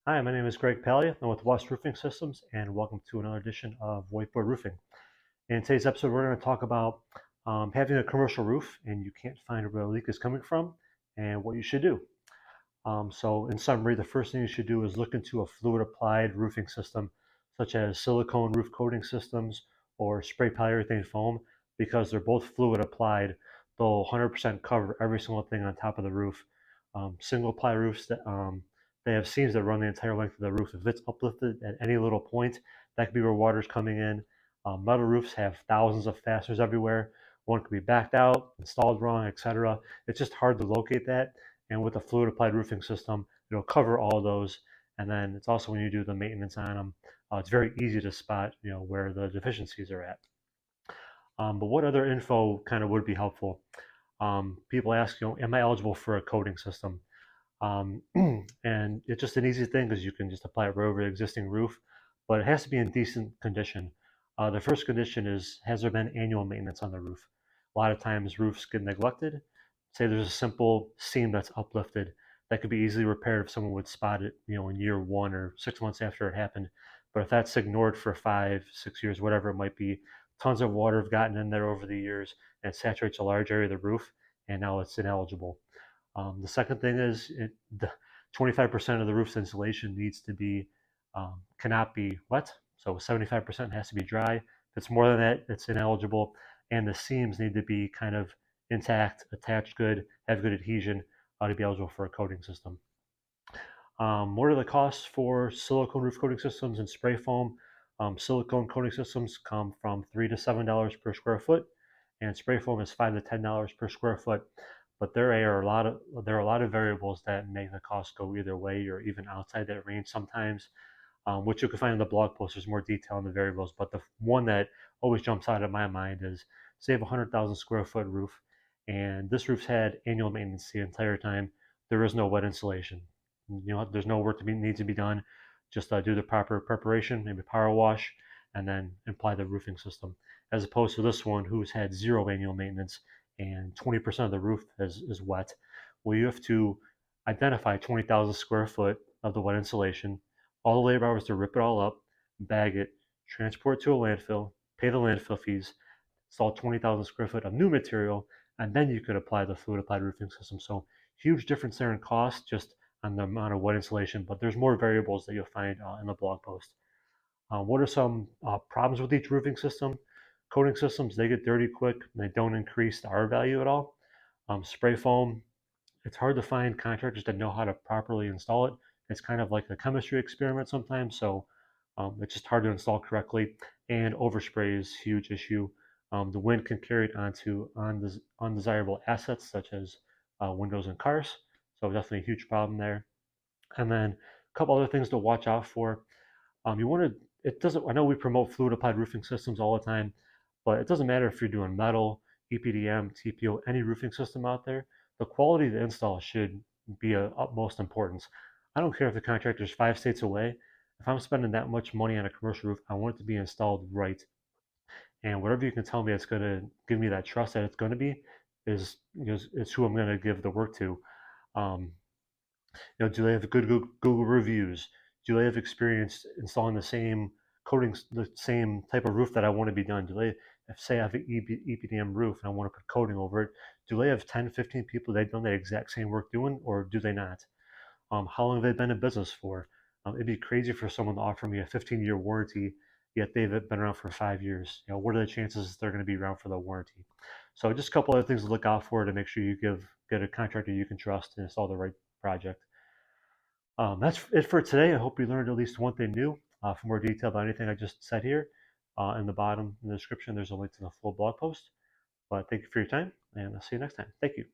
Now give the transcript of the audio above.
Hi, my name is Greg Pallia. I'm with West Roofing Systems, and welcome to another edition of Whiteboard Roofing. In today's episode, we're going to talk about having a commercial roof and you can't find where the leak is coming from and what you should do. So, in summary, the first thing you should do is look into a fluid applied roofing system, such as silicone roof coating systems or spray polyurethane foam, because they're both fluid applied. They'll 100% cover every single thing on top of the roof. Single ply roofs that they have seams that run the entire length of the roof. If it's uplifted at any little point, that could be where water's coming in. Metal roofs have thousands of fasteners everywhere. One could be backed out, installed wrong, etc. It's just hard to locate that. And with a fluid applied roofing system, it'll cover all those. And then it's also when you do the maintenance on them, it's very easy to spot, where the deficiencies are at. But what other info kind of would be helpful? People ask, am I eligible for a coating system? And it's just an easy thing because you can just apply it right over the existing roof, but it has to be in decent condition. The first condition is, has there been annual maintenance on the roof? A lot of times roofs get neglected. Say there's a simple seam that's uplifted that could be easily repaired if someone would spot it, in year 1 or 6 months after it happened. But if that's ignored for 5, 6 years, whatever it might be, tons of water have gotten in there over the years and it saturates a large area of the roof, and now it's ineligible. The second thing is 25% of the roof's insulation needs to be cannot be wet, so 75% has to be dry. If it's more than that, it's ineligible, and the seams need to be kind of intact, attached good, have good adhesion to be eligible for a coating system. What are the costs for silicone roof coating systems and spray foam? Silicone coating systems come from $3 to $7 per square foot, and spray foam is $5 to $10 per square foot. But there are a lot of variables that make the cost go either way or even outside that range sometimes, which you can find in the blog post. There's more detail on the variables, but the one that always jumps out of my mind is, say, you have a 100,000 square foot roof, and this roof's had annual maintenance the entire time. There is no wet insulation. There's no work needs to be done. Just do the proper preparation, maybe power wash, and then apply the roofing system. As opposed to this one, who's had zero annual maintenance and 20% of the roof is wet. Well, you have to identify 20,000 square foot of the wet insulation, all the labor hours to rip it all up, bag it, transport it to a landfill, pay the landfill fees, install 20,000 square foot of new material, and then you could apply the fluid applied roofing system. So huge difference there in cost just on the amount of wet insulation, but there's more variables that you'll find in the blog post. What are some problems with each roofing system? Coating systems, they get dirty quick and they don't increase the R value at all. Spray foam, it's hard to find contractors that know how to properly install it. It's kind of like a chemistry experiment sometimes, so it's just hard to install correctly. And overspray is a huge issue. The wind can carry it onto undesirable assets such as windows and cars, so definitely a huge problem there. And then a couple other things to watch out for. You want to, it doesn't, I know we promote fluid applied roofing systems all the time, but it doesn't matter if you're doing metal, EPDM, TPO, any roofing system out there. The quality of the install should be of utmost importance. I don't care if the contractor is 5 states away. If I'm spending that much money on a commercial roof, I want it to be installed right. And whatever you can tell me it's going to give me that trust that it's going to be is who I'm going to give the work to. Um, do they have good Google reviews? Do they have experience installing the same coatings, the same type of roof that I want to be done? Do they, if say I have an EPDM roof and I want to put coating over it, do they have 10, 15 people they've done the exact same work doing, or do they not? How long have they been in business for? It'd be crazy for someone to offer me a 15-year warranty, yet they've been around for 5 years. What are the chances they're going to be around for the warranty? So just a couple other things to look out for to make sure you get a contractor you can trust and install the right project. That's it for today. I hope you learned at least one thing new. For more detail about anything I just said here, in the bottom in the description, there's a link to the full blog post. But thank you for your time, and I'll see you next time. Thank you.